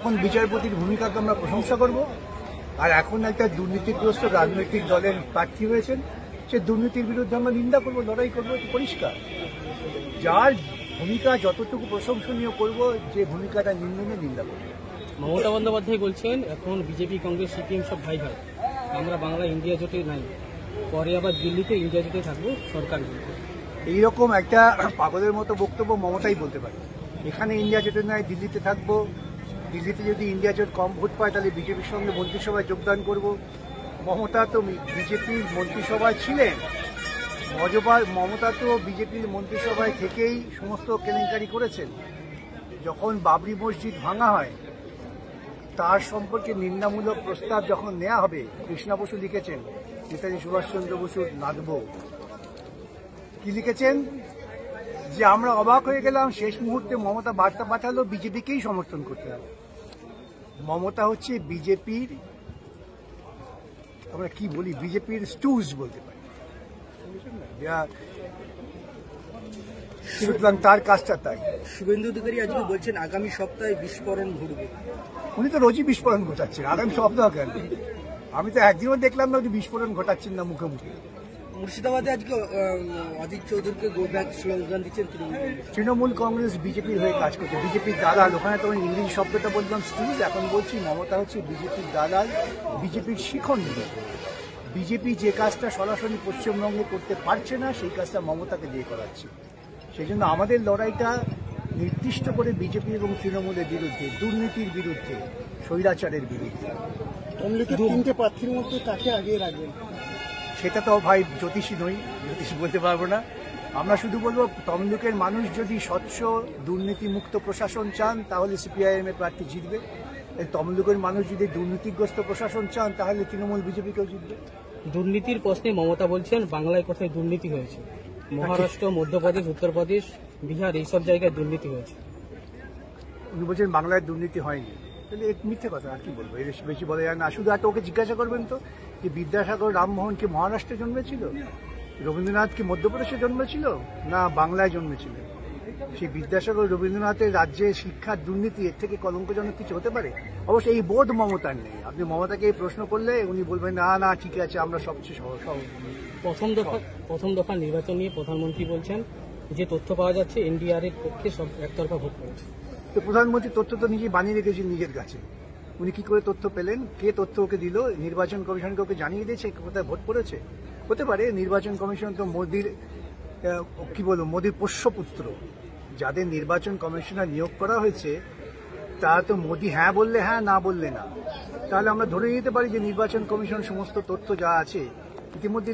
এখন বিচারপতির ভূমিকাকে আমরা প্রশংসা করব। আর এখন একটা দুর্নীতিগ্রস্ত রাজনৈতিক দলের প্রার্থী হয়েছেন, সে দুর্নীতির বিরুদ্ধে আমরা নিন্দা করব, লড়াই করবো, পরিষ্কার। যার ভূমিকা যতটুকু প্রশংসনীয় করব, যে ভূমিকাটা নিন্দা করব। মমতা বন্দ্যোপাধ্যায় বলছেন এখন বিজেপি, কংগ্রেস, সিপিএম সব ভাই ভাই, আমরা বাংলা ইন্ডিয়া জোটে নাই, পরে আবার দিল্লিতে ইন্ডিয়া জোটে থাকবো সরকার। এইরকম একটা পাগলের মতো বক্তব্য মমতাই বলতে পারে। এখানে ইন্ডিয়া জোটে নাই, দিল্লিতে থাকবো। দিল্লিতে যদি ইন্ডিয়া জোট কম ভোট পায় তাহলে বিজেপির সঙ্গে মন্ত্রিসভায় যোগদান করব। মমতা তো বিজেপির মন্ত্রিসভায় ছিলেন, মমতা তো বিজেপির মন্ত্রিসভায় থেকেই সমস্ত কেলেঙ্কারি করেছেন। যখন বাবরি মসজিদ ভাঙা হয় তার সম্পর্কে নিন্দামূলক প্রস্তাব যখন নেওয়া হবে, কৃষ্ণা বসু লিখেছেন, নেতাজি সুভাষচন্দ্র বসুর নাতব কি লিখেছেন, যে আমরা অবাক হয়ে গেলাম, শেষ মুহূর্তে মমতা বার্তা পাঠালো বিজেপিকেই সমর্থন করতে হবে। মমতা হচ্ছে বিজেপির, আমরা কি বলি, বিজেপির স্টুজ বলতে পারি। সুতরাং তার কাজটা তাই। শুভেন্দু অধিকারী আজকে বলছেন আগামী সপ্তাহে বিস্ফোরণ ঘটবে। উনি তো রোজই বিস্ফোরণ ঘটাচ্ছেন, আগামী সপ্তাহ কেন? আমি তো একদিনও দেখলাম না উনি বিস্ফোরণ ঘটাচ্ছেন না মুখে মুখে। মুর্শিদাবাদে আজকে অজিত চৌধুরীকে গো ব্যাক স্লোগান দিচ্ছেন তৃণমূল কংগ্রেস বিজেপির হয়ে কাজ করছে, বিজেপির দালাল। ওখানে তো ইংরেজি শব্দটা বললাম স্টুজ, এখন বলছি মমতা হচ্ছে বিজেপির দালাল, বিজেপির শিখন্ডী। বিজেপি যে কাজটা সরাসরি পশ্চিমবঙ্গে করতে পারছে না, সেই কাজটা মমতাকে দিয়ে করাচ্ছে। সেই জন্য আমাদের লড়াইটা নির্দিষ্ট করে বিজেপি এবং তৃণমূলের বিরুদ্ধে, দুর্নীতির বিরুদ্ধে, স্বৈরাচারের বিরুদ্ধে। তিনটে প্রার্থীর মধ্যে কাকে আগিয়ে রাখবেন? সেটা তো ভাই জ্যোতিষী নই, জ্যোতিষ বলতে পারবো না। আমরা শুধু বলবো তমলুকের মানুষ যদি স্বচ্ছ দুর্নীতিমুক্ত প্রশাসন চান তাহলে সিপিআইএম এর প্রার্থী জিতবে। তমলুকের মানুষ যদি দুর্নীতিগ্রস্ত প্রশাসন চান তাহলে তৃণমূল বিজেপিকেও জিতবে। দুর্নীতির প্রশ্নে মমতা বলছেন বাংলায় কোথায় দুর্নীতি হয়েছে, মহারাষ্ট্র, মধ্যপ্রদেশ, উত্তরপ্রদেশ, বিহার এইসব জায়গায় দুর্নীতি হয়েছে। উনি বলছেন বাংলায় দুর্নীতি হয়নি, তাহলে মিথ্যে কথা, আর কি বলবো, এর বেশি বলা যায় না। শুধু একটা ওকে জিজ্ঞাসা করবেন তো, যে বিদ্যাসাগর রামমোহন কি মহারাষ্ট্রে জন্মেছিল, রবীন্দ্রনাথ কি মধ্যপ্রদেশে জন্মেছিল, না বাংলায় জন্মেছিল? সেই বিদ্যাসাগর রবীন্দ্রনাথের রাজ্যে শিক্ষার দুর্নীতি, এর থেকে কলঙ্কজনক কিছু হতে পারে? অবশ্য এই বোধ মমতার নেই। আপনি মমতাকে এই প্রশ্ন করলে উনি বলবেন না না ঠিক আছে, আমরা সবচেয়ে প্রথম দফা নির্বাচন নিয়ে প্রধানমন্ত্রী বলছেন যে তথ্য পাওয়া যাচ্ছে এনডিআর এর পক্ষে সব একতরফা ভোট করেছে। তো প্রধানমন্ত্রী তথ্য তো নিজে বানিয়ে রেখেছেন নিজের কাছে। উনি কি করে তথ্য পেলেন? কে তথ্য ওকে দিল? নির্বাচন কমিশনকে ওকে জানিয়ে দিয়েছে কোথায় ভোট পড়েছে? হতে পারে নির্বাচন কমিশন তো মোদির কি বলবো, মোদির পোষ্যপুত্র। যাদের নির্বাচন কমিশনার নিয়োগ করা হয়েছে তারা তো মোদি হ্যাঁ বললে হ্যাঁ, না বললে না। তাহলে আমরা ধরে নিতে পারি যে নির্বাচন কমিশন সমস্ত তথ্য যা আছে ইতিমধ্যে